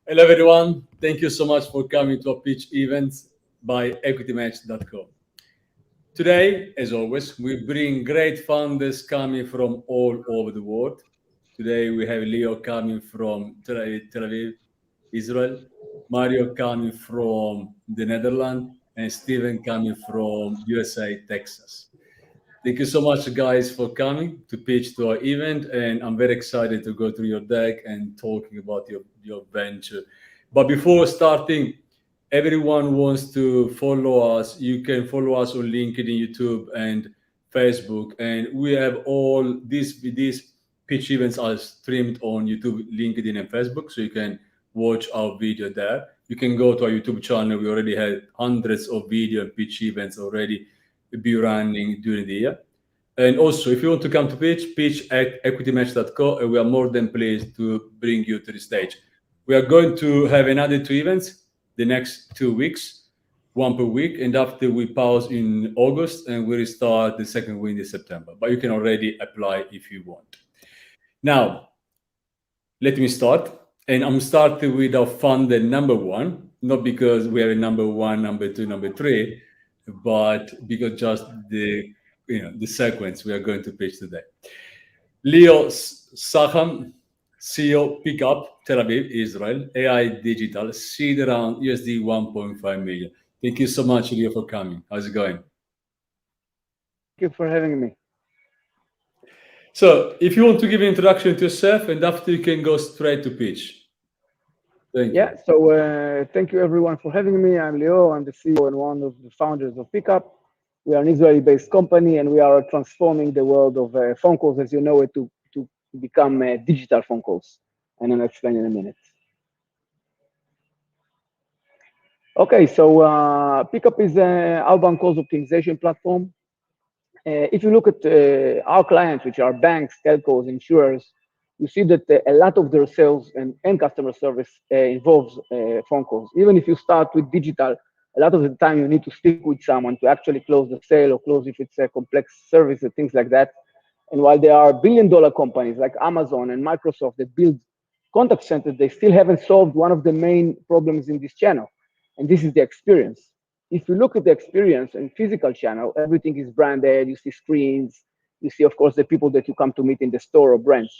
Hello, everyone. Thank you so much for coming to our pitch event by EquityMatch.com. Today, as always, we bring great founders coming from all over the world. Today, we have Lior coming from Tel Aviv, Israel, Mario coming from the Netherlands, and Steven coming from USA, Texas. Thank you so much, guys, for coming to pitch to our event, and I'm very excited to go through your deck and talking about your venture. But before starting, everyone wants to follow us. You can follow us on LinkedIn, YouTube, and Facebook, and we have all these pitch events are streamed on YouTube, LinkedIn, and Facebook, so you can watch our video there. You can go to our YouTube channel. We already had hundreds of video and pitch events already be running during the year. And also, if you want to come to pitch at EquityMatch.co, and we are more than pleased to bring you to the stage. We are going to have another two events the next 2 weeks, one per week, and after we pause in August, and we restart the second week in September. But you can already apply if you want. Now, let me start. And I'm starting with our funder number one, not because we have a number one, number two, number three, but because just the sequence we are going to pitch today. Lior Shacham, CEO PicUp, Tel Aviv, Israel, AI Digital, seed around USD 1.5 million. Thank you so much, Lior, for coming. How's it going? Thank you for having me. So, if you want to give an introduction to yourself, and after you can go straight to pitch. Thank you. So thank you everyone for having me. I'm Lior. I'm the CEO and one of the founders of PicUp. We are an Israeli-based company, and we are transforming the world of phone calls, as you know it, to become digital phone calls. And I'll explain in a minute. Okay, so PicUp is an outbound calls optimization platform. If you look at our clients, which are banks, telcos, insurers, you see that a lot of their sales and customer service involves phone calls. Even if you start with digital, a lot of the time you need to speak with someone to actually close the sale or close if it's a complex service and things like that. And while there are billion-dollar companies like Amazon and Microsoft that build contact centers, they still haven't solved one of the main problems in this channel, and this is the experience. If you look at the experience in physical channel, everything is branded, you see screens, you see, of course, the people that you come to meet in the store or branch.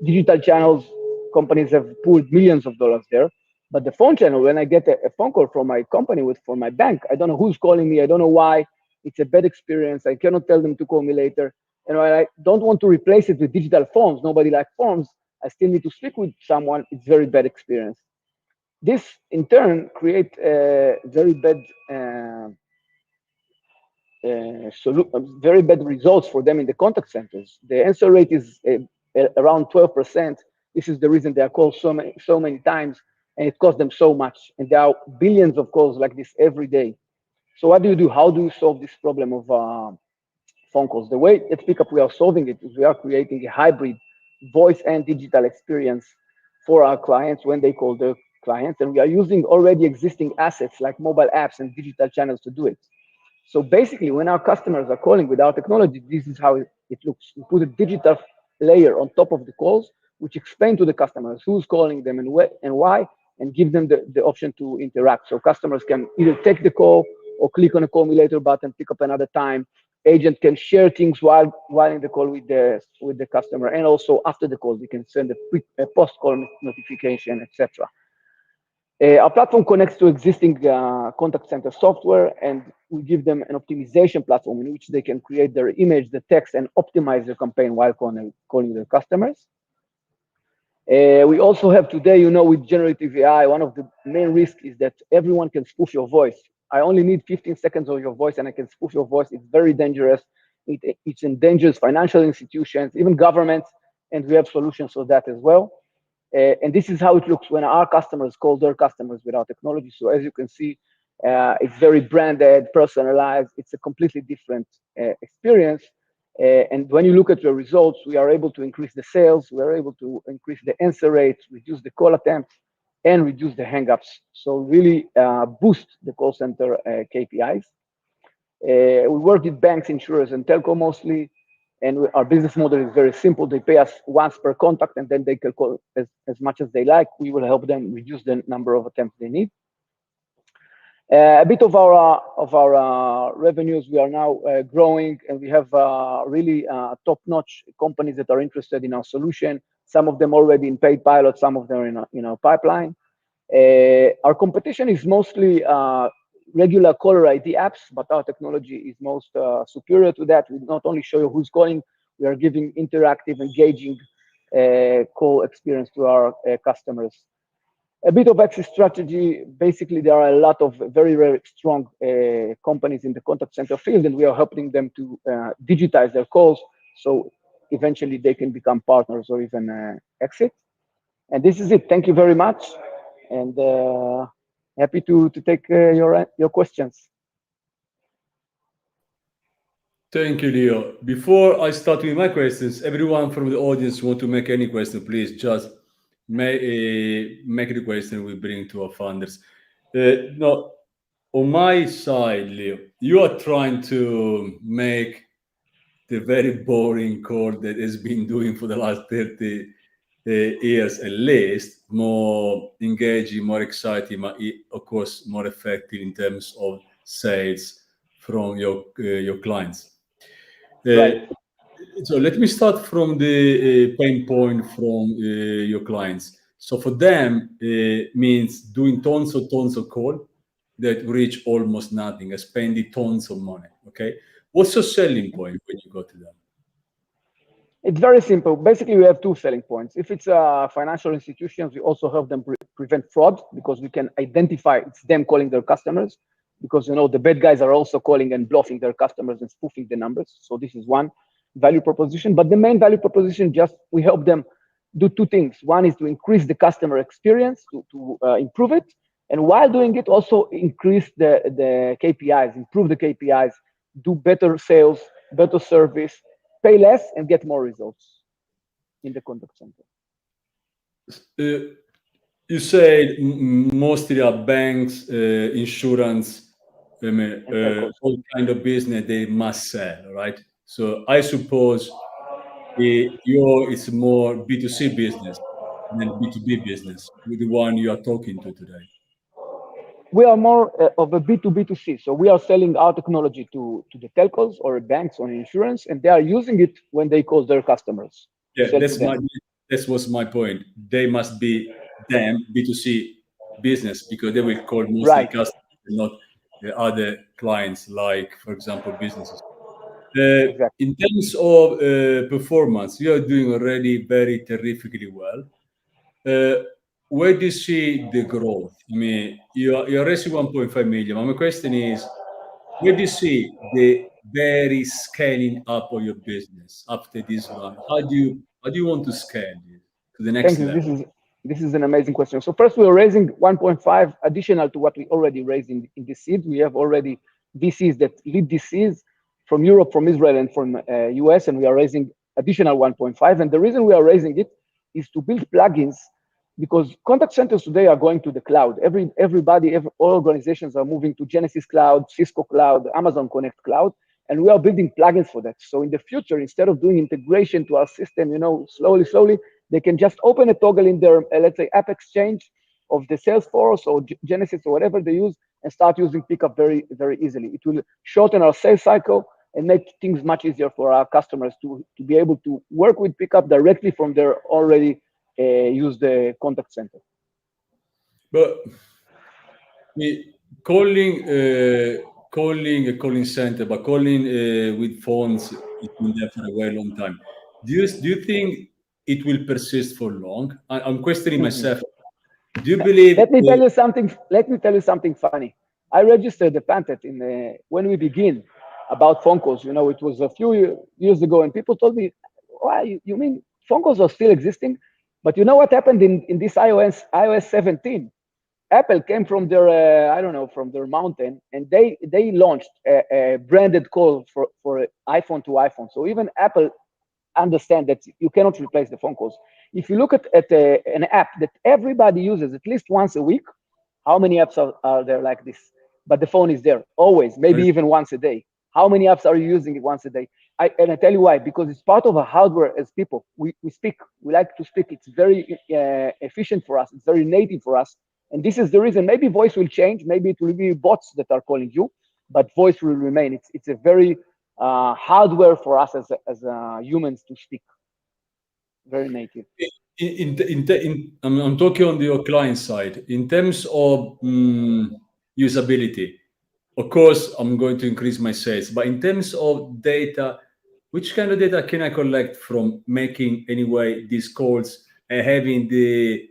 Digital channels, companies have poured millions of dollars there. But the phone channel, when I get a phone call from my company from my bank, I don't know who's calling me, I don't know why. It's a bad experience. I cannot tell them to call me later. And while I don't want to replace it with digital forms, nobody likes forms, I still need to speak with someone. It's very bad experience. This, in turn, creates very bad results for them in the contact centers. The answer rate is around 12%. This is the reason they are called so many times, and it costs them so much. And there are billions of calls like this every day. So what do you do? How do you solve this problem of phone calls? The way at PicUp we are solving it is we are creating a hybrid voice and digital experience for our clients when they call their clients, and we are using already existing assets like mobile apps and digital channels to do it. So basically, when our customers are calling with our technology, this is how it looks. We put a digital layer on top of the calls, which explain to the customers who's calling them and why, and give them the option to interact. So customers can either take the call or click on a call me later button, pick up another time. Agent can share things while in the call with the customer, and also after the call, they can send a post-call notification, etc. Our platform connects to existing contact center software, and we give them an optimization platform in which they can create their image, the text, and optimize their campaign while calling their customers. We also have today, with generative AI, one of the main risks is that everyone can spoof your voice. I only need 15 seconds of your voice and I can spoof your voice. It's very dangerous. It endangers financial institutions, even governments, and we have solutions for that as well. And this is how it looks when our customers call their customers with our technology. So as you can see, it's very branded, personalized. It's a completely different experience. And when you look at the results, we are able to increase the sales, we are able to increase the answer rate, reduce the call attempts, and reduce the hangups. So really boost the call center KPIs. We work with banks, insurers, and telco mostly. And our business model is very simple. They pay us once per contact, and then they can call as much as they like. We will help them reduce the number of attempts they need. A bit of our revenues, we are now growing, and we have really top-notch companies that are interested in our solution. Some of them already in paid pilot, some of them are in our pipeline. Our competition is mostly regular caller ID apps, but our technology is most superior to that. We not only show you who's calling, we are giving interactive, engaging call experience to our customers. A bit of exit strategy. Basically, there are a lot of very, very strong companies in the contact center field, and we are helping them to digitize their calls, so eventually they can become partners or even exit. And this is it. Thank you very much, and happy to take your questions. Thank you, Lior. Before I start with my questions, everyone from the audience want to make any question, please just make the question we bring to our funders. No, on my side, Lior, you are trying to make the very boring call that has been doing for the last 30 years at least more engaging, more exciting, but of course more effective in terms of sales from your clients. Right. So let me start from the pain point from your clients. So for them, means doing tons of call that reach almost nothing, spending tons of money. Okay, what's your selling point when you go to them? It's very simple. Basically, we have two selling points. If it's financial institutions, we also help them prevent fraud, because we can identify it's them calling their customers, because the bad guys are also calling and bluffing their customers and spoofing the numbers. So this is one value proposition. But the main value proposition, just we help them do two things. One is to increase the customer experience, to improve it, and while doing it, also increase the KPIs, improve the KPIs, do better sales, better service, pay less, and get more results in the contact center. You say mostly are banks, insurance, all kind of business they must sell, right? So I suppose it's more B2C business than B2B business with the one you are talking to today. We are more of a B2B2C. So we are selling our technology to the telcos or banks or insurance, and they are using it when they call their customers. Yeah, that was my point. They must be B2C business, because they will call mostly Right. customers, not other clients, like, for example, businesses. Exactly. In terms of performance, you are doing already very terrifically well. Where do you see the growth? I mean, you're raising 1.5 million. My question is, where do you see the very scaling up of your business after this round? How do you want to scale this to the next Thank you. level? This is an amazing question. So first, we are raising 1.5 additional to what we already raised in this seed. We have already VCs that lead DCs from Europe, from Israel, and from US, and we are raising additional 1.5. And the reason we are raising it is to build plugins, because contact centers today are going to the cloud. All organizations are moving to Genesys Cloud, Cisco Cloud, Amazon Connect Cloud, and we are building plugins for that. So in the future, instead of doing integration to our system, slowly, they can just open a toggle in their, let's say, App Exchange of the Salesforce or Genesys or whatever they use, and start using PicUp very, very easily. It will shorten our sales cycle and make things much easier for our customers to be able to work with PicUp directly from their already use the contact center. But calling a calling center, but calling with phones, it's been there for a very long time. Do you think it will persist for long? I'm questioning myself. Do you believe? Let me tell you something funny. I registered a patent when we begin about phone calls. It was a few years ago, and people told me, "Why? You mean phone calls are still existing?" But you know what happened in this iOS 17? Apple came from their from their mountain, and they launched a branded call for iPhone to iPhone. So even Apple understand that you cannot replace the phone calls. If you look at an app that everybody uses at least once a week, how many apps are there like this? But the phone is there always, maybe even once a day. How many apps are you using once a day? And I tell you why, because it's part of our hardware as people. We speak, we like to speak. It's very efficient for us. It's very native for us. And this is the reason. Maybe voice will change. Maybe it will be bots that are calling you, but voice will remain. It's a very hardware for us as humans to speak. Very native. I'm talking on your client side. In terms of usability, of course, I'm going to increase my sales. But in terms of data, which kind of data can I collect from making anyway these calls and having the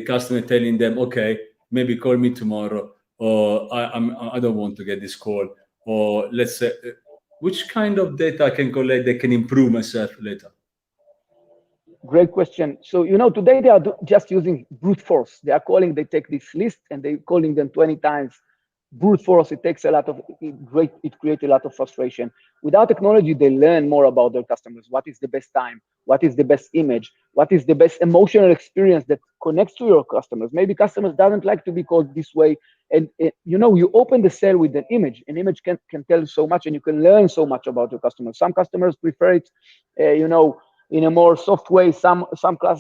customer telling them, okay, maybe call me tomorrow, or I don't want to get this call, or let's say, which kind of data I can collect that can improve myself later? Great question. So, today they are just using brute force. They are calling, they take this list and they're calling them 20 times. Brute force, it takes it creates a lot of frustration. Without technology, they learn more about their customers. What is the best time? What is the best image? What is the best emotional experience that connects to your customers? Maybe customers doesn't like to be called this way. And you open the sale with an image. An image can tell you so much, and you can learn so much about your customers. Some customers prefer it, in a more soft way. Some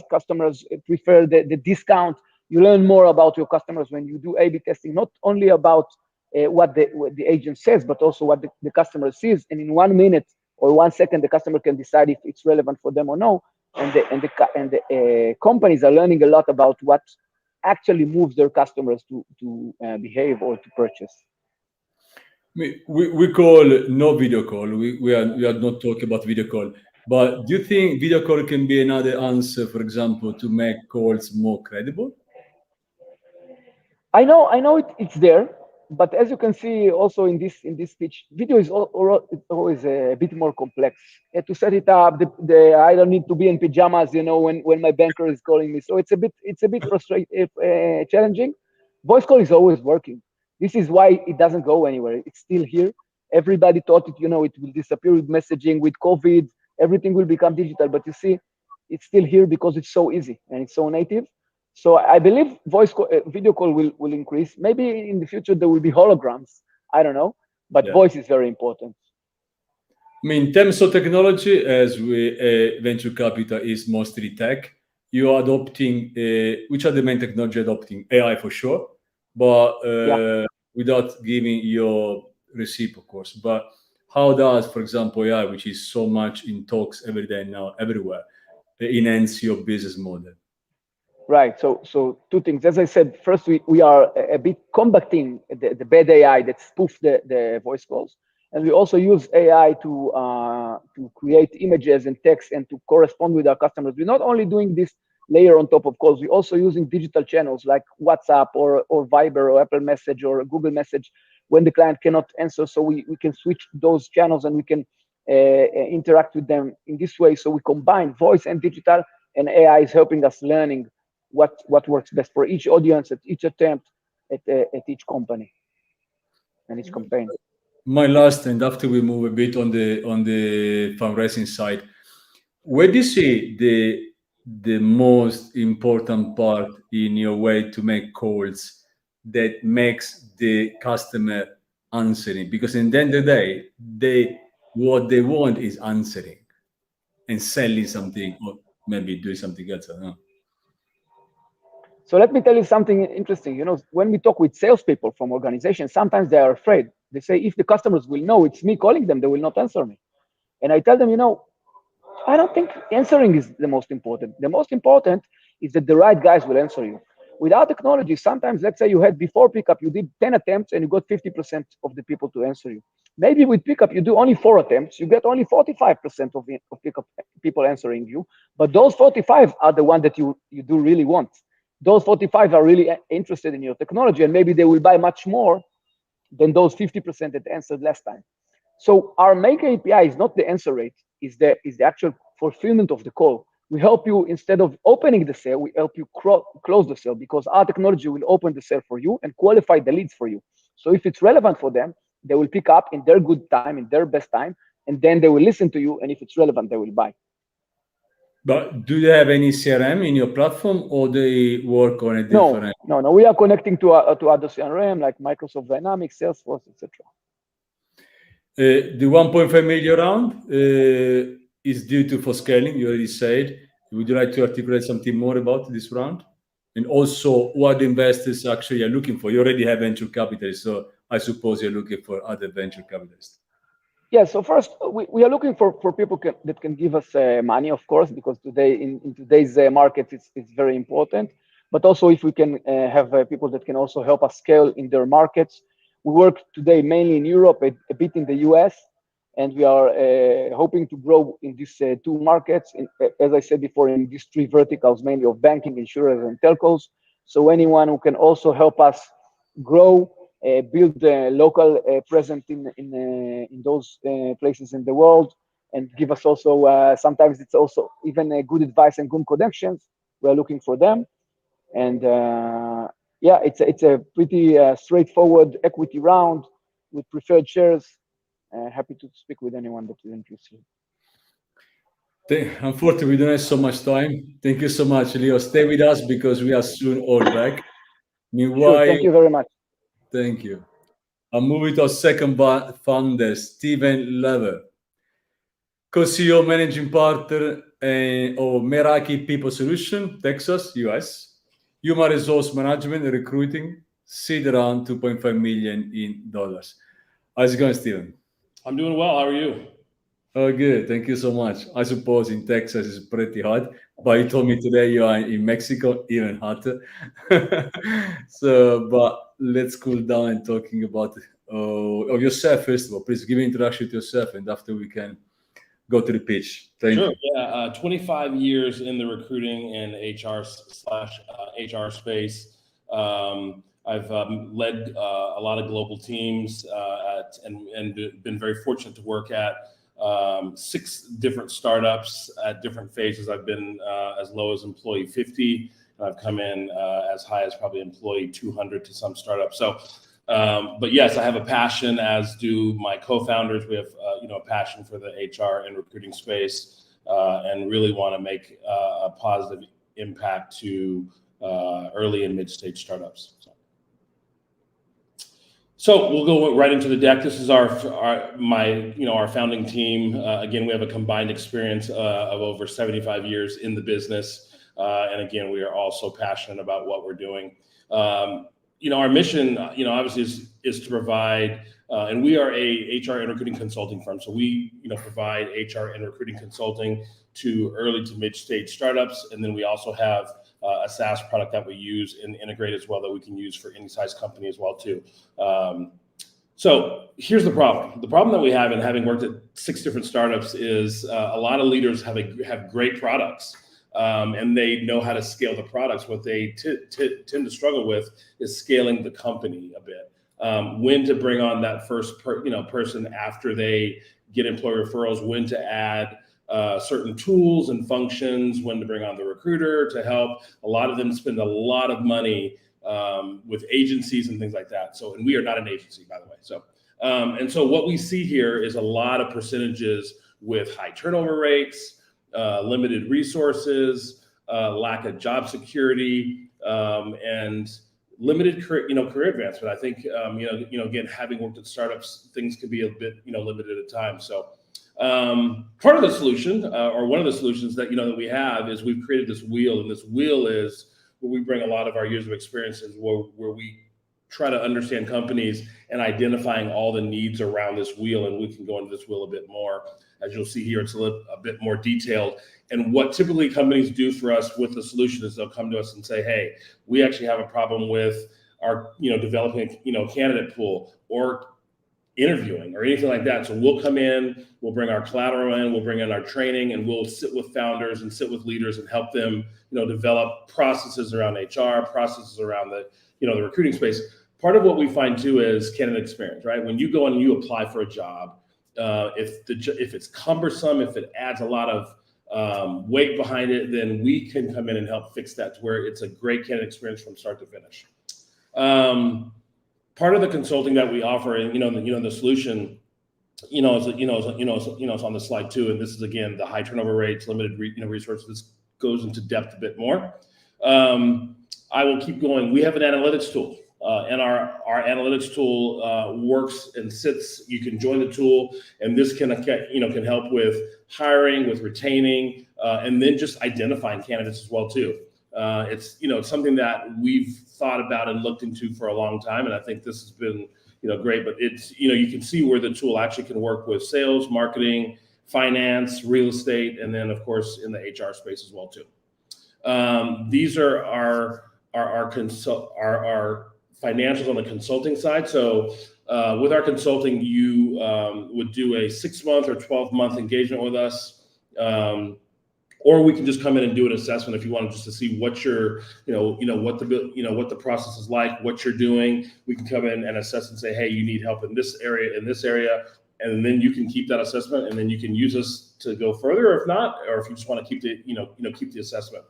customers prefer the discount. You learn more about your customers when you do A/B testing, not only about what the agent says, but also what the customer sees. And in 1 minute or 1 second, the customer can decide if it's relevant for them or no. And the companies are learning a lot about what actually moves their customers to behave or to purchase. We call no video call. We are not talking about video call. But do you think video call can be another answer, for example, to make calls more credible? I know it's there, but as you can see also in this speech, video is always a bit more complex. To set it up, I don't need to be in pajamas, when my banker is calling me. So it's a bit frustrating, challenging. Voice call is always working. This is why it doesn't go anywhere. It's still here. Everybody thought it will disappear with messaging, with COVID. Everything will become digital, but you see, it's still here because it's so easy and it's so native. So I believe video call will increase. Maybe in the future there will be holograms. I don't know, but voice is very important. I mean, in terms of technology, as venture capital is mostly tech, you are adopting, which are the main technology adopting? AI for sure, but without giving your receipt, of course. But how does, for example, AI, which is so much in talks every day now, everywhere, enhance your business model? Right. So two things. As I said, first we are a bit combating the bad AI that spoof the voice calls, and we also use AI to create images and text and to correspond with our customers. We're not only doing this layer on top of calls, we're also using digital channels like WhatsApp or Viber or Apple Message or Google Message when the client cannot answer. So we can switch those channels and we can interact with them in this way. So we combine voice and digital, and AI is helping us learning what works best for each audience at each attempt at each company and each campaign. My last, and after we move a bit on the fundraising side, where do you see the most important part in your way to make calls that makes the customer answering? Because in the end of the day, what they want is answering and selling something, or maybe doing something else. I don't know. So let me tell you something interesting. When we talk with salespeople from organizations, sometimes they are afraid. They say, if the customers will know it's me calling them, they will not answer me. And I tell them, I don't think answering is the most important. The most important is that the right guys will answer you. Without technology, sometimes, let's say you had before PicUp, you did 10 attempts and you got 50% of the people to answer you. Maybe with PicUp, you do only 4 attempts, you get only 45% of PicUp people answering you. But those 45 are the ones that you do really want. Those 45 are really interested in your technology, and maybe they will buy much more than those 50% that answered last time. So our main KPI is not the answer rate, is the actual fulfillment of the call. We help you, instead of opening the sale, we help you close the sale, because our technology will open the sale for you and qualify the leads for you. So if it's relevant for them, they will pick up in their good time, in their best time, and then they will listen to you, and if it's relevant, they will buy. But do you have any CRM in your platform, or they work on a different? No. We are connecting to other CRM like Microsoft Dynamics, Salesforce, etc. The 1.5 million round is due to for scaling. You already said. Would you like to articulate something more about this round? And also, what investors actually are looking for? You already have venture capitalists, so I suppose you're looking for other venture capitalists. Yeah, so first, we are looking for people that can give us money, of course, because today in today's market, it's very important. But also, if we can have people that can also help us scale in their markets. We work today mainly in Europe, a bit in the US, and we are hoping to grow in these two markets, as I said before, in these three verticals, mainly of banking, insurance, and telcos. So anyone who can also help us grow, build a local presence in those places in the world, and give us also sometimes it's also even good advice and good connections. We are looking for them, and yeah, it's a pretty straightforward equity round with preferred shares. Happy to speak with anyone that is interested. Unfortunately, we don't have so much time. Thank you so much, Lior. Stay with us because we are soon all back. Sure, Meanwhile, thank you very much. thank you. I'll move to our second founder, Steven Lever, co-CEO, managing partner of Meraki People Solutions, Texas, US. Human resource management and recruiting, seed around 2.5 million in dollars. How's it going, Steven? I'm doing well. How are you? Oh, good. Thank you so much. I suppose in Texas it's pretty hot, but you told me today you are in Mexico, even hotter. So, but let's cool down and talking about of yourself first of all. Please give an introduction to yourself, and after we can go to the pitch. Thank Sure. you. Yeah, 25 years in the recruiting and HR space. I've led a lot of global teams and been very fortunate to work at 6 different startups at different phases. I've been as low as employee 50, and I've come in as high as probably employee 200 to some startups. So, but yes, I have a passion, as do my co-founders. We have a passion for the HR and recruiting space, and really want to make a positive impact to early and mid-stage startups. So we'll go right into the deck. This is our founding team. Again, we have a combined experience of over 75 years in the business, and again, we are also passionate about what we're doing. Our mission, obviously, is to provide, and we are a HR and recruiting consulting firm. So we, provide HR and recruiting consulting to early to mid-stage startups, and then we also have a SaaS product that we use and integrate as well that we can use for any size company as well too. So here's the problem. The problem that we have in having worked at 6 different startups is a lot of leaders have great products, and they know how to scale the products. What they tend to struggle with is scaling the company a bit. When to bring on that first person after they get employee referrals, when to add certain tools and functions, when to bring on the recruiter to help. A lot of them spend a lot of money with agencies and things like that. So, and we are not an agency, by the way. So, and so what we see here is a lot of percentages with high turnover rates, limited resources, lack of job security, and limited career advancement. I think, again, having worked at startups, things can be a bit, limited at times. So, part of the solution, or one of the solutions that that we have, is we've created this wheel, and this wheel is where we bring a lot of our years of experiences, where we try to understand companies and identifying all the needs around this wheel, and we can go into this wheel a bit more. As you'll see here, it's a bit more detailed. And what typically companies do for us with the solution is they'll come to us and say, hey, we actually have a problem with our developing candidate pool, or interviewing, or anything like that. So we'll come in, we'll bring our collateral in, we'll bring in our training, and we'll sit with founders and sit with leaders and help them, develop processes around HR, processes around the, the recruiting space. Part of what we find too is candidate experience, right? When you go and you apply for a job, if it's cumbersome, if it adds a lot of weight behind it, then we can come in and help fix that to where it's a great candidate experience from start to finish. Part of the consulting that we offer, and the solution, is on the slide too. And this is, again, the high turnover rates, limited resources. This goes into depth a bit more. I will keep going. We have an analytics tool. And our analytics tool works and sits. You can join the tool, and this can help with hiring, with retaining, and then just identifying candidates as well too. It's something that we've thought about and looked into for a long time, and I think this has been great. But it's you can see where the tool actually can work with sales, marketing, finance, real estate, and then of course in the HR space as well too. These are our financials on the consulting side. So with our consulting, you would do a 6-month or 12-month engagement with us, or we can just come in and do an assessment if you wanted just to see what your what the process is like, what you're doing. We can come in and assess and say, hey, you need help in this area, and then you can keep that assessment, and then you can use us to go further, or if not, or if you just want to keep the assessment.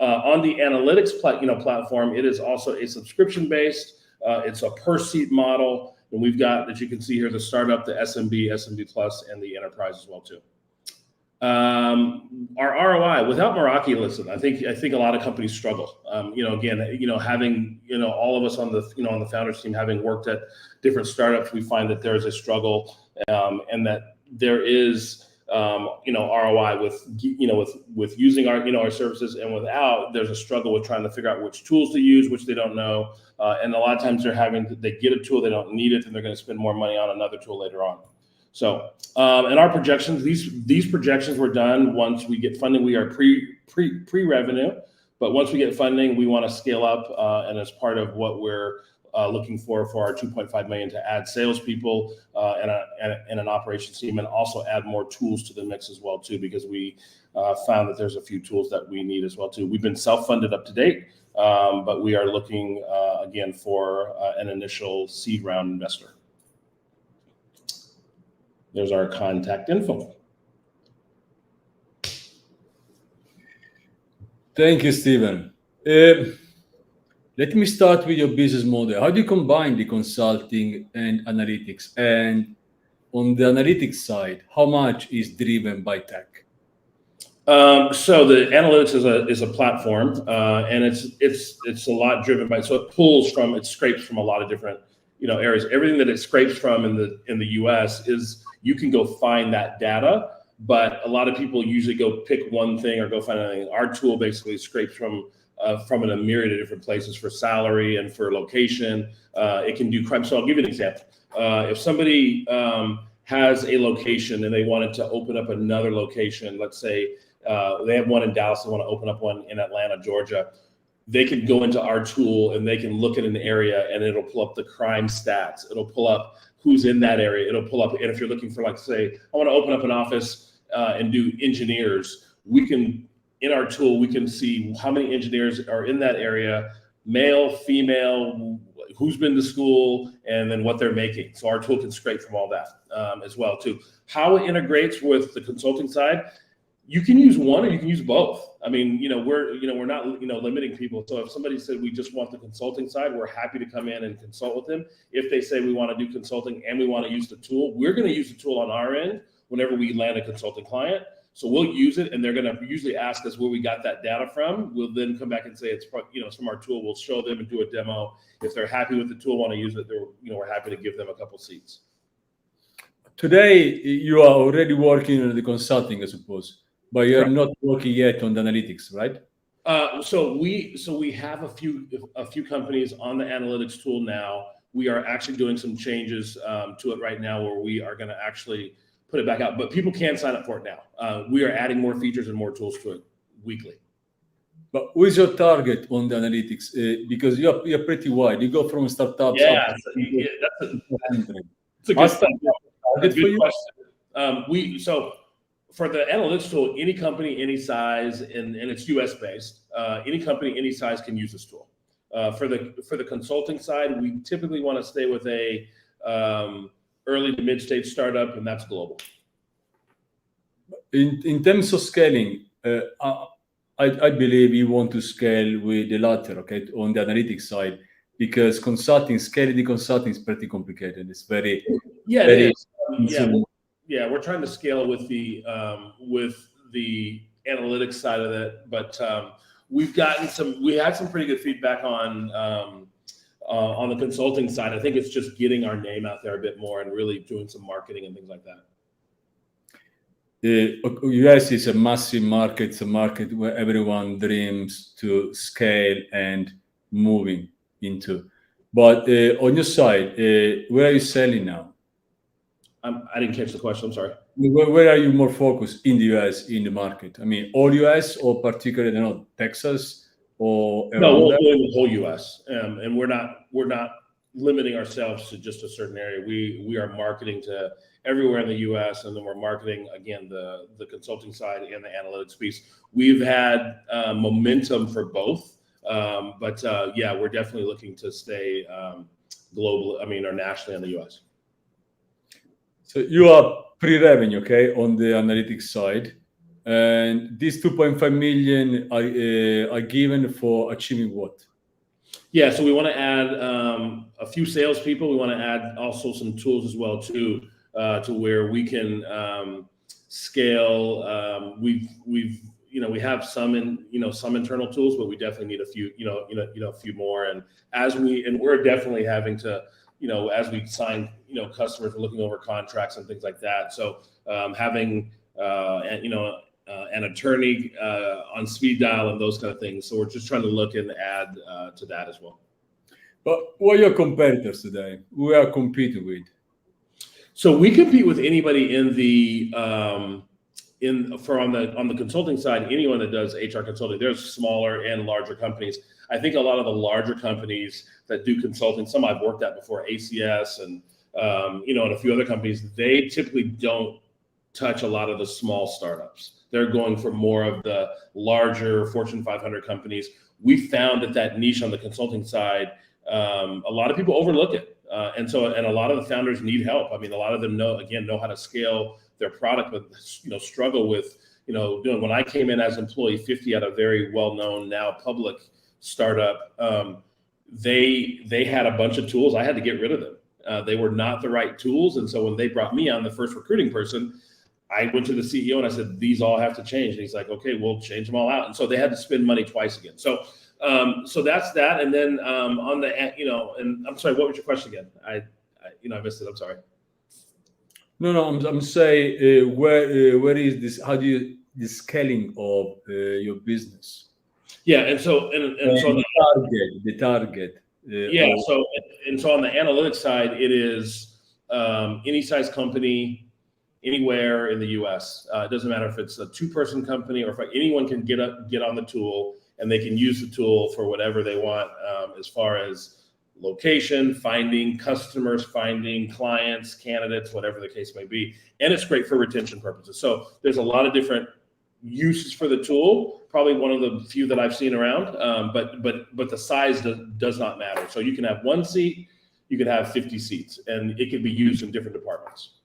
On the analytics platform, it is also a subscription-based. It's a per-seat model, and we've got, as you can see here, the startup, the SMB Plus, and the enterprise as well too. Our ROI without Meraki, listen, I think a lot of companies struggle. Having all of us on the founders team, having worked at different startups, we find that there is a struggle, and that there is ROI with using our services, and without, there's a struggle with trying to figure out which tools to use, which they don't know, and a lot of times they get a tool, they don't need it, and they're going to spend more money on another tool later on. So, and our projections, these projections were done once we get funding. We are pre-revenue, but once we get funding, we want to scale up, and as part of what we're looking for our 2.5 million, to add salespeople and an operations team, and also add more tools to the mix as well too, because we found that there's a few tools that we need as well too. We've been self-funded up to date, but we are looking again for an initial seed round investor. There's our contact info. Thank you, Steven. Let me start with your business model. How do you combine the consulting and analytics? And on the analytics side, how much is driven by tech? So the analytics is a platform, and it's a lot driven by. So it scrapes from a lot of different areas. Everything that it scrapes from in the US is, you can go find that data, but a lot of people usually go pick one thing or go find anything. Our tool basically scrapes from a myriad of different places for salary and for location. It can do crime. So I'll give you an example. If somebody has a location and they wanted to open up another location, let's say they have one in Dallas, they want to open up one in Atlanta, Georgia, they can go into our tool and they can look at an area and it'll pull up the crime stats. It'll pull up who's in that area. It'll pull up, and if you're looking for, like, say, I want to open up an office and do engineers, in our tool, we can see how many engineers are in that area, male, female, who's been to school, and then what they're making. So our tool can scrape from all that as well too. How it integrates with the consulting side, you can use one or you can use both. I mean, we're not limiting people. So if somebody said we just want the consulting side, we're happy to come in and consult with them. If they say we want to do consulting and we want to use the tool, we're going to use the tool on our end whenever we land a consulting client. So we'll use it, and they're going to usually ask us where we got that data from. We'll then come back and say it's from our tool. We'll show them and do a demo. If they're happy with the tool, want to use it, we're happy to give them a couple seats. Today, you are already working on the consulting, I suppose, but you're not working yet on the analytics, right? So we have a few companies on the analytics tool now. We are actually doing some changes to it right now, where we are going to actually put it back out, but people can sign up for it now. We are adding more features and more tools to it weekly. But who is your target on the analytics? Because you're pretty wide. You go from startups. Yeah, that's a good question. So for the analytics tool, any company, any size, and it's US based. Any company, any size can use this tool. For the consulting side, we typically want to stay with a early to mid-stage startup, and that's global. In terms of scaling, I believe you want to scale with the latter, okay, on the analytics side, because scaling the consulting is pretty complicated. It's very it is. We're trying to scale with the analytics side of it, but we had some pretty good feedback on On the consulting side, I think it's just getting our name out there a bit more and really doing some marketing and things like that. The US is a massive market. It's a market where everyone dreams to scale and moving into. But on your side, where are you selling now? I didn't catch the question. I'm sorry. Where are you more focused in the US in the market? I mean, all US or particularly, you know, Texas or No, around we're there? doing the whole US, and we're not limiting ourselves to just a certain area. We are marketing to everywhere in the US, and then we're marketing again the consulting side and the analytics piece. We've had momentum for both, but yeah, we're definitely looking to stay global. I mean, or nationally in the US. So you are pre-revenue, okay, on the analytics side, and these 2.5 million are given for achieving what? Yeah, so we want to add a few salespeople. We want to add also some tools as well too, to where we can scale. We have some internal tools, but we definitely need a few, a few more. And we're definitely having to, as we sign, customers, we're looking over contracts and things like that. So having, an attorney on speed dial and those kind of things. So we're just trying to look and add to that as well. But what are your competitors today? Who are competing with? So we compete with anybody in the on the consulting side, anyone that does HR consulting. There's smaller and larger companies. I think a lot of the larger companies that do consulting, some I've worked at before, ACS and and a few other companies, they typically don't touch a lot of the small startups. They're going for more of the larger Fortune 500 companies. We found that niche on the consulting side, a lot of people overlook it. And a lot of the founders need help. I mean, a lot of them know how to scale their product, but struggle with, doing. When I came in as employee 50 at a very well-known now public startup, they had a bunch of tools. I had to get rid of them. They were not the right tools. And so when they brought me on, the first recruiting person, I went to the CEO and I said, these all have to change. And he's like, okay, we'll change them all out. And so they had to spend money twice again. So that's that. And then on the, and I'm sorry, what was your question again? I missed it. I'm sorry. No, I'm saying where is this? How do you the scaling of your business? Yeah, and so the target. Yeah, so on the analytics side, it is any size company, anywhere in the U.S. It doesn't matter if it's a 2-person company or if anyone can get on the tool and they can use the tool for whatever they want, as far as location, finding customers, finding clients, candidates, whatever the case may be. And it's great for retention purposes. So there's a lot of different uses for the tool. Probably one of the few that I've seen around, but the size does not matter. So you can have 1 seat, you could have 50 seats, and it can be used in different departments.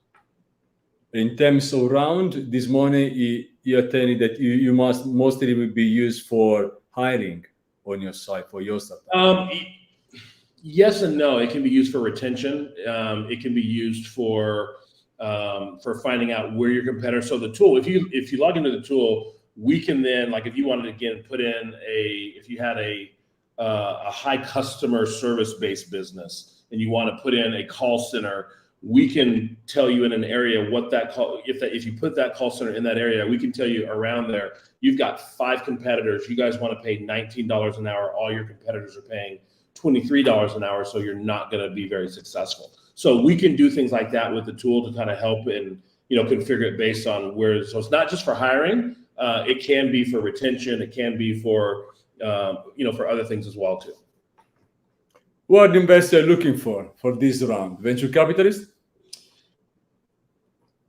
In terms of round, this money you're telling that you must mostly will be used for hiring on your site for your startup. Yes and no. It can be used for retention. It can be used for finding out where your competitors. So the tool, if you log into the tool, we can then, like, if you wanted to again put in if you had a high customer service based business and you want to put in a call center, we can tell you in an area what that call, if you put that call center in that area, we can tell you around there, you've got 5 competitors. You guys want to pay $19 an hour. All your competitors are paying $23 an hour. So you're not going to be very successful. So we can do things like that with the tool to kind of help and, configure it based on where. So it's not just for hiring. It can be for retention. It can be for, for other things as well too. What are investors looking for this round? Venture capitalist?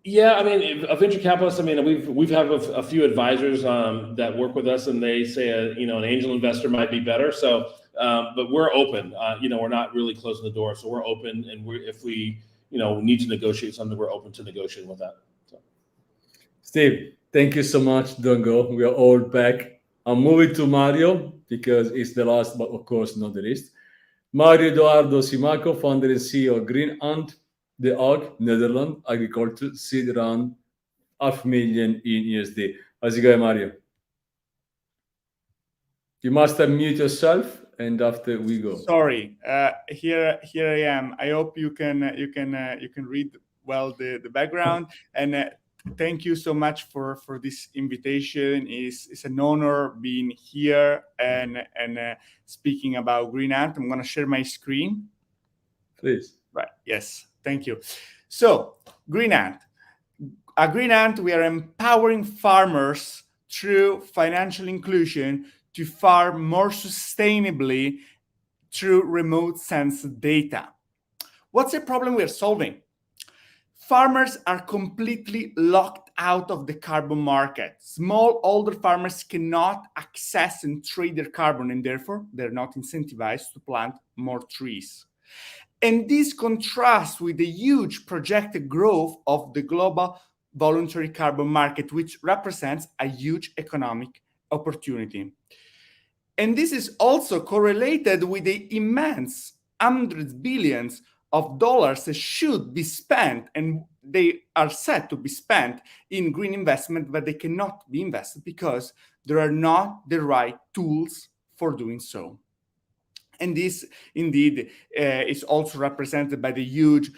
Yeah, I mean, a venture capitalist. I mean, we've had a few advisors that work with us, and they say an angel investor might be better. So, but we're open. We're not really closing the door, so we're open. And if we need to negotiate something, we're open to negotiating with that. So. Steve, thank you so much. Don't go. We are all back. I'm moving to Mario because it's the last, but of course not the least. Mario Edoardo Simmaco, founder and CEO of GreenAnt, The Hague, Netherlands, agriculture, seed round, $500,000 in USD. How's it going, Mario? You must unmute yourself and after we go. Sorry, here I am. I hope you can read well the background, and thank you so much for this invitation. It's an honor being here and speaking about GreenAnt. I'm going to share my screen. Please. Right. Yes. Thank you. So GreenAnt. At GreenAnt, we are empowering farmers through financial inclusion to farm more sustainably through remote sensed data. What's the problem we are solving? Farmers are completely locked out of the carbon market. Small, older farmers cannot access and trade their carbon, and therefore they're not incentivized to plant more trees. And this contrasts with the huge projected growth of the global voluntary carbon market, which represents a huge economic opportunity. And this is also correlated with the immense hundreds of billions of dollars that should be spent, and they are set to be spent in green investment, but they cannot be invested because there are not the right tools for doing so. And this indeed is also represented by the huge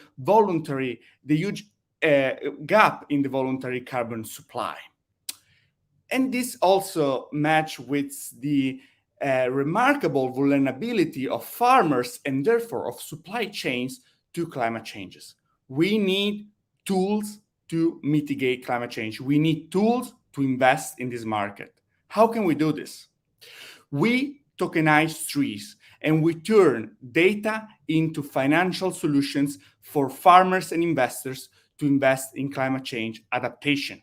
gap in the voluntary carbon supply. And this also matches with the remarkable vulnerability of farmers and therefore of supply chains to climate changes. We need tools to mitigate climate change. We need tools to invest in this market. How can we do this? We tokenize trees and we turn data into financial solutions for farmers and investors to invest in climate change adaptation.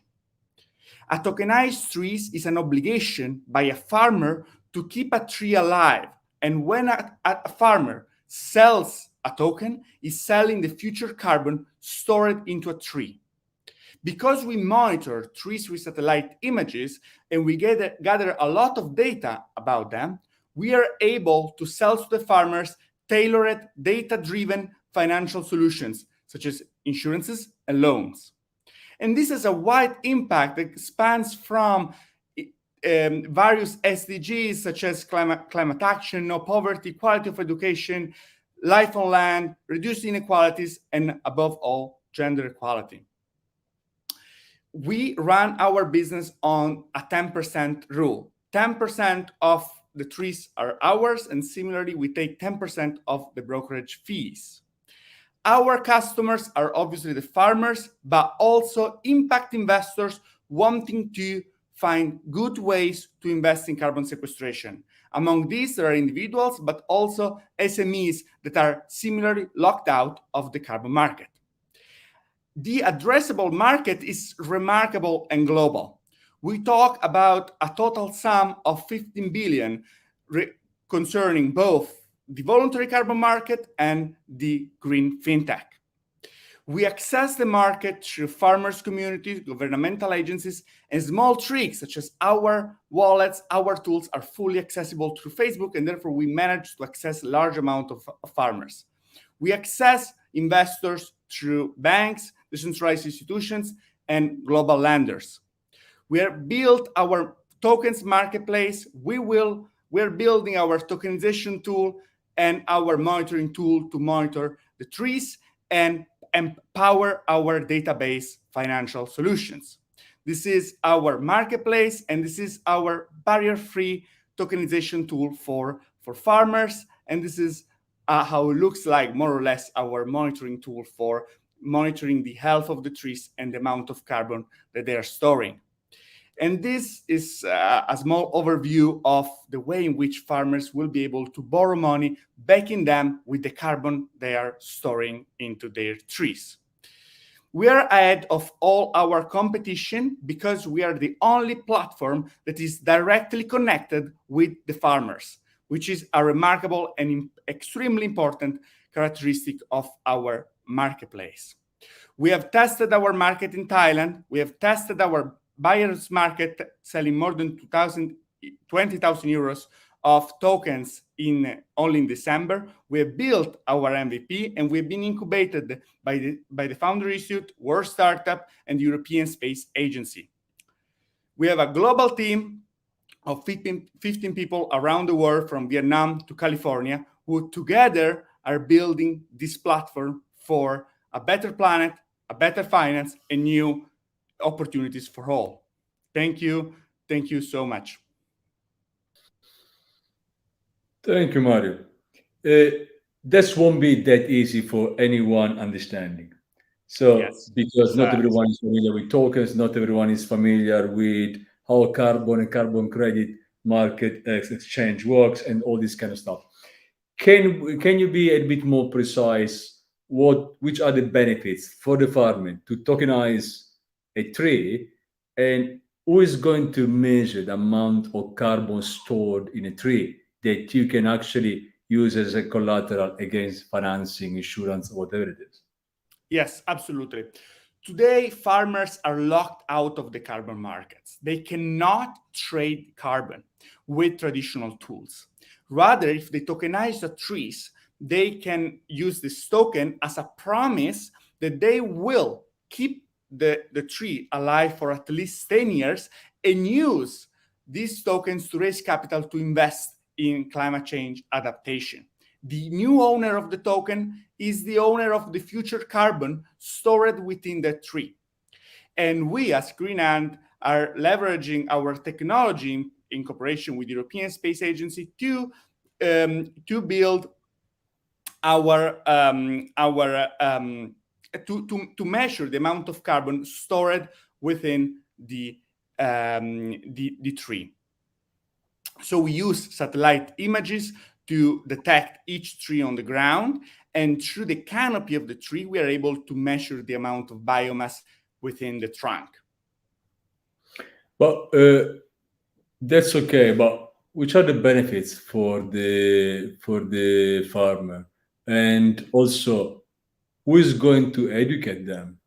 A tokenized tree is an obligation by a farmer to keep a tree alive. And when a farmer sells a token, is selling the future carbon stored into a tree. Because we monitor trees with satellite images and we gather a lot of data about them, we are able to sell to the farmers tailored, data-driven financial solutions, such as insurances and loans. And this has a wide impact that spans from various SDGs, such as climate action, no poverty, quality of education, life on land, reduced inequalities, and above all, gender equality. We run our business on a 10% rule. 10% of the trees are ours, and similarly, we take 10% of the brokerage fees. Our customers are obviously the farmers, but also impact investors wanting to find good ways to invest in carbon sequestration. Among these, there are individuals, but also SMEs that are similarly locked out of the carbon market. The addressable market is remarkable and global. We talk about a total sum of 15 billion concerning both the voluntary carbon market and the green fintech. We access the market through farmers' communities, governmental agencies, and small tricks such as our wallets. Our tools are fully accessible through Facebook, and therefore we manage to access a large amount of farmers. We access investors through banks, decentralized institutions, and global lenders. We have built our tokens marketplace. We're building our tokenization tool and our monitoring tool to monitor the trees and empower our database financial solutions. This is our marketplace, and this is our barrier-free tokenization tool for farmers. And this is how it looks like, more or less, our monitoring tool for monitoring the health of the trees and the amount of carbon that they are storing. And this is a small overview of the way in which farmers will be able to borrow money, backing them with the carbon they are storing into their trees. We are ahead of all our competition because we are the only platform that is directly connected with the farmers, which is a remarkable and extremely important characteristic of our marketplace. We have tested our market in Thailand. We have tested our buyer's market, selling more than 20,000 euros of tokens only in December. We have built our MVP, and we've been incubated by the Founder Institute, World Startup, and the European Space Agency. We have a global team of 15 people around the world, from Vietnam to California, who together are building this platform for a better planet, a better finance, and new opportunities for all. Thank you. Thank you so much. Thank you, Mario. This won't be that easy for anyone understanding. So, Yes, because not exactly. everyone is familiar with tokens, not everyone is familiar with how carbon and carbon credit market exchange works, and all this kind of stuff. Can you be a bit more precise? Which are the benefits for the farmer to tokenize a tree, and who is going to measure the amount of carbon stored in a tree that you can actually use as a collateral against financing, insurance, or whatever it is? Yes, absolutely. Today, farmers are locked out of the carbon markets. They cannot trade carbon with traditional tools. Rather, if they tokenize the trees, they can use this token as a promise that they will keep the tree alive for at least 10 years and use these tokens to raise capital to invest in climate change adaptation. The new owner of the token is the owner of the future carbon stored within the tree. And we, as GreenAnt, are leveraging our technology in cooperation with the European Space Agency to build to measure the amount of carbon stored within the tree. So we use satellite images to detect each tree on the ground, and through the canopy of the tree, we are able to measure the amount of biomass within the trunk. But that's okay. But which are the benefits for the farmer, and also who is going to educate them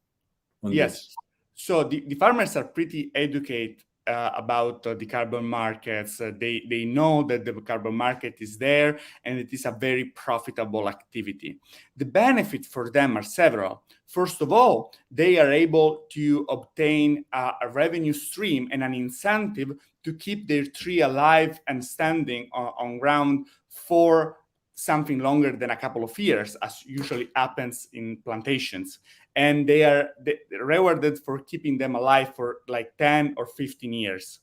on this? So the farmers are pretty educated about the carbon markets. They know that the carbon market is there and it is a very profitable activity. The benefits for them are several. First of all, they are able to obtain a revenue stream and an incentive to keep their tree alive and standing on ground for something longer than a couple of years, as usually happens in plantations. And they're rewarded for keeping them alive for like 10 or 15 years.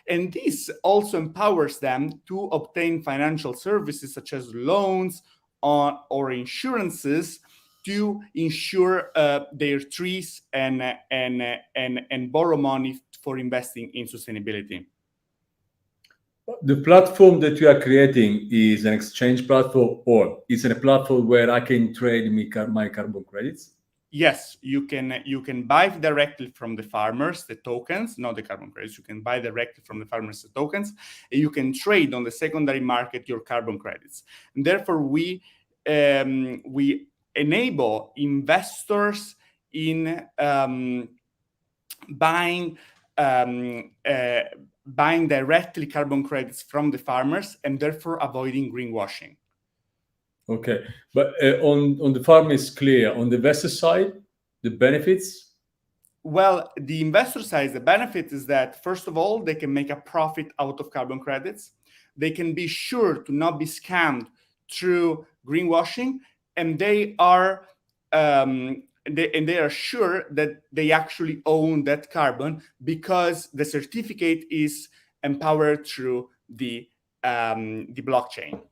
And this also empowers them to obtain financial services such as loans or insurances to insure their trees and borrow money for investing in sustainability. The platform that you are creating is an exchange platform, or is it a platform where I can trade my carbon credits? Yes, you can buy directly from the farmers the tokens, not the carbon credits. You can buy directly from the farmers the tokens, and you can trade on the secondary market your carbon credits. And therefore, we enable investors in buying directly carbon credits from the farmers, and therefore avoiding greenwashing. Okay, but on the farm is clear. On the investor side, the benefits? Well, the investor side, the benefit is that, first of all, they can make a profit out of carbon credits. They can be sure to not be scammed through greenwashing, and they are sure that they actually own that carbon because the certificate is empowered through the blockchain.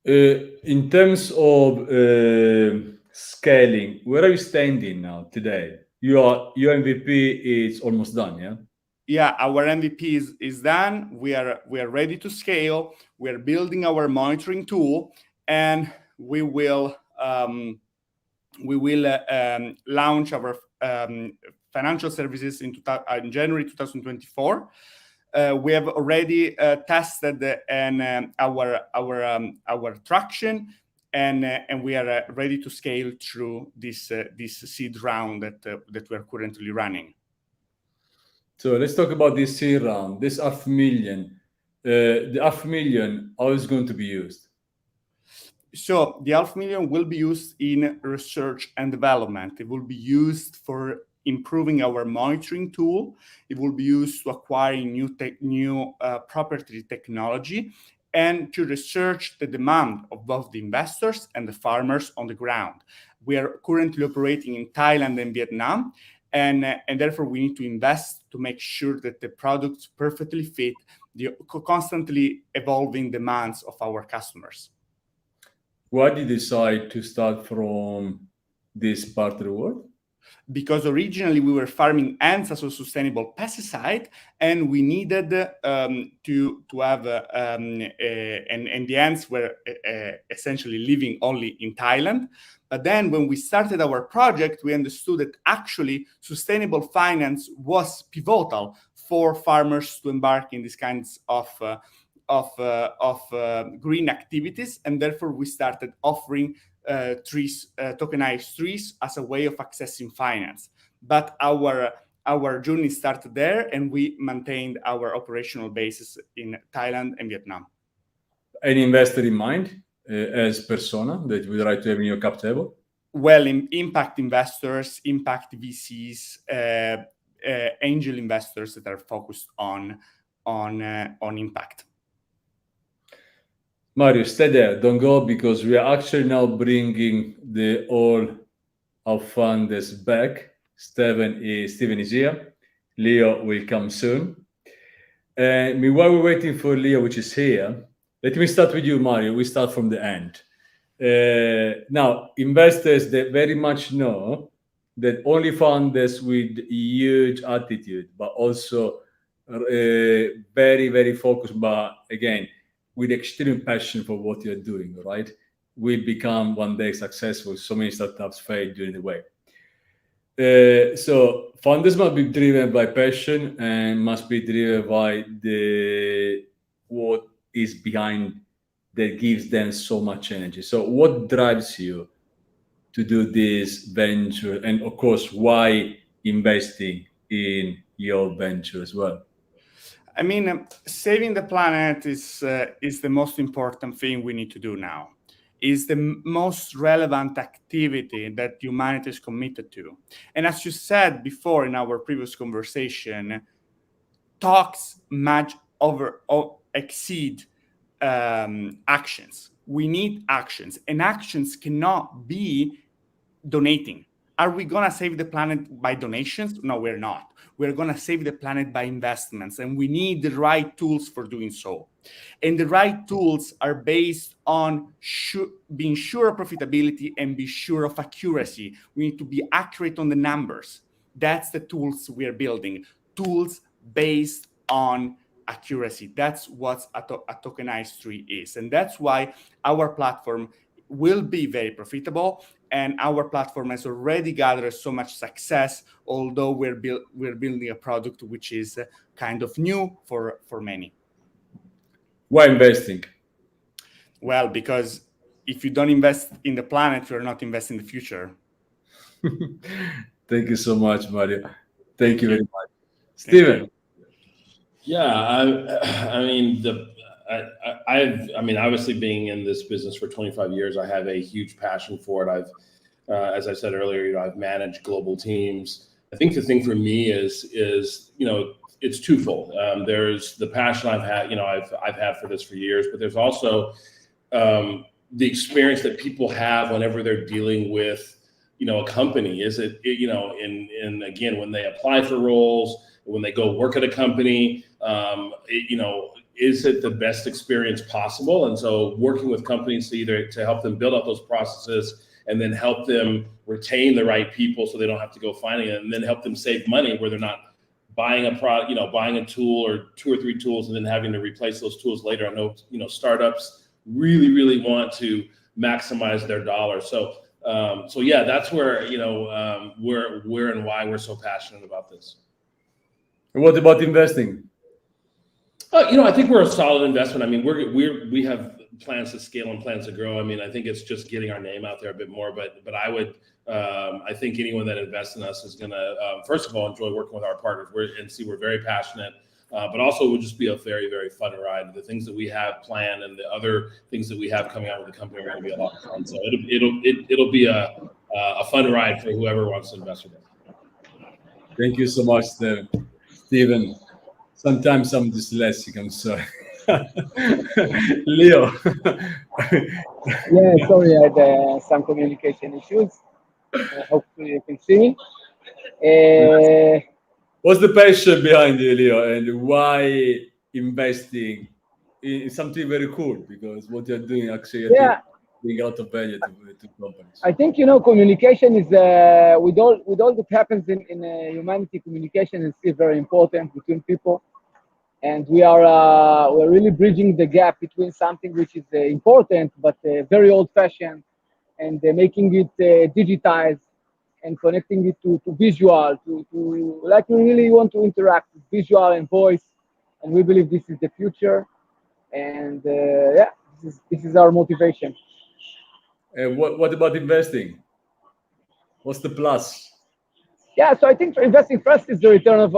In terms of scaling, where are you standing now today? Your MVP is almost done, yeah? Yeah, our MVP is done. We are ready to scale. We are building our monitoring tool, and we will launch our financial services in January 2024. We have already tested our traction, and we are ready to scale through this seed round that we are currently running. So let's talk about this seed round, this $500,000. The $500,000, how is it going to be used? So the $500,000 will be used in research and development. It will be used for improving our monitoring tool. It will be used to acquiring new property technology and to research the demand of both the investors and the farmers on the ground. We are currently operating in Thailand and Vietnam, and therefore we need to invest to make sure that the products perfectly fit the constantly evolving demands of our customers. Why did you decide to start from this part of the world? Because originally we were farming ants as a sustainable pesticide, and we needed to have and the ants were essentially living only in Thailand. But then when we started our project, we understood that actually sustainable finance was pivotal for farmers to embark in these kinds of green activities, and therefore we started offering tokenized trees as a way of accessing finance. But our journey started there, and we maintained our operational bases in Thailand and Vietnam. Any investor in mind as persona that you would like to have in your cap table? Well, impact investors, impact VCs, angel investors that are focused on impact. Mario, stay there. Don't go, because we are actually now bringing all our funders back. Steven is here. Lior will come soon. And meanwhile, we're waiting for Lior, which is here. Let me start with you, Mario. We start from the end. Now, investors, they very much know that only funders with huge attitude, but also very, very focused, but again, with extreme passion for what you're doing, right, will become one day successful. So many startups fail during the way. So funders must be driven by passion and must be driven by what is behind that gives them so much energy. So what drives you to do this venture? And of course, why investing in your venture as well? I mean, saving the planet is the most important thing we need to do now. Is the most relevant activity that humanity is committed to. And as you said before in our previous conversation, talks much exceed actions. We need actions, and actions cannot be donating. Are we going to save the planet by donations? No, we're not. We're going to save the planet by investments, and we need the right tools for doing so. And the right tools are based on being sure of profitability and be sure of accuracy. We need to be accurate on the numbers. That's the tools we are building. Tools based on accuracy. That's what a tokenized tree is. And that's why our platform will be very profitable, and our platform has already gathered so much success, although we're building a product which is kind of new for many. Why investing? Well, because if you don't invest in the planet, you're not investing in the future. Thank you so much, Mario. Thank you very much. Steven. Yeah, I mean, obviously being in this business for 25 years, I have a huge passion for it. As I said earlier, I've managed global teams. I think the thing for me is it's twofold. There's the passion I've had for this for years, but there's also the experience that people have whenever they're dealing with a company. Again, when they apply for roles, when they go work at a company, is it the best experience possible? And so working with companies to help them build out those processes and then help them retain the right people so they don't have to go finding it, and then help them save money where they're not buying a product, buying a tool or 2 or 3 tools and then having to replace those tools later. I know, startups really, really want to maximize their dollars. So yeah, that's where, where and why we're so passionate about this. And what about investing? I think we're a solid investment. I mean, we have plans to scale and plans to grow. I mean, I think it's just getting our name out there a bit more. But I think anyone that invests in us is going to, first of all, enjoy working with our partners. We're very passionate, but also it would just be a very, very fun ride. The things that we have planned and the other things that we have coming out with the company are going to be a lot of fun. So it'll be a fun ride for whoever wants to invest with us. Thank you so much, Stephen. Sometimes I'm dyslexic, I'm sorry. Leo. Yeah, sorry, I had some communication issues. Hopefully you can see me. What's the passion behind you, Leo, and why investing in something very cool? Because what you're doing actually, I think, Yeah, bring a lot of value to companies. I think communication is with all that happens in humanity. Communication is still very important between people, and we're really bridging the gap between something which is important but very old-fashioned, and making it digitized and connecting it to visual, to like we really want to interact with visual and voice, and we believe this is the future, and yeah, this is our motivation. And what about investing? What's the plus? Yeah, so I think for investing first is the return of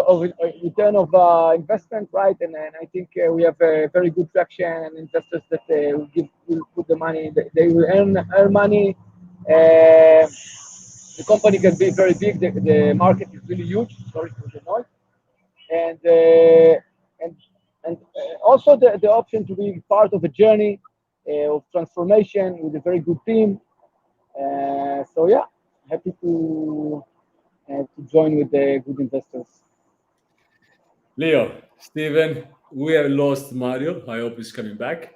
investment, right? And I think we have a very good traction and investors that will put the money, they will earn money. The company can be very big. The market is really huge. Sorry for the noise. And also the option to be part of a journey of transformation with a very good team. So yeah, happy to join with the good investors. Leo, Steven, we have lost Mario. I hope he's coming back.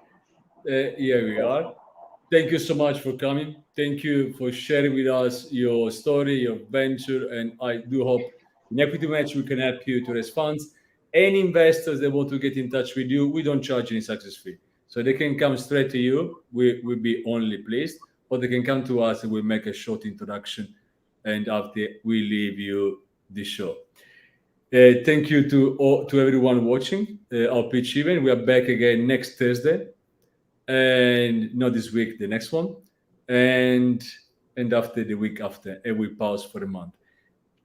Here we are. Thank you so much for coming. Thank you for sharing with us your story, your venture, and I do hope in EquityMatch we can help you to raise funds. Any investors that want to get in touch with you, we don't charge any success fee. So they can come straight to you. We will be only pleased, or they can come to us and we'll make a short introduction, and after we leave you the show. Thank you to everyone watching our pitch event. We are back again next Thursday, and not this week, the next one, and after the week after, and we pause for a month.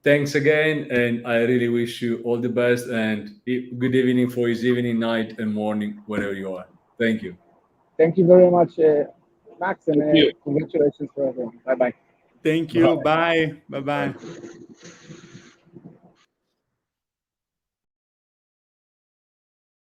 Thanks again, and I really wish you all the best, and good evening for his evening, night, and morning, wherever you are. Thank you. Thank you very much, Max, and Thank you. congratulations for everyone. Bye bye. Thank you. Bye. Bye-bye.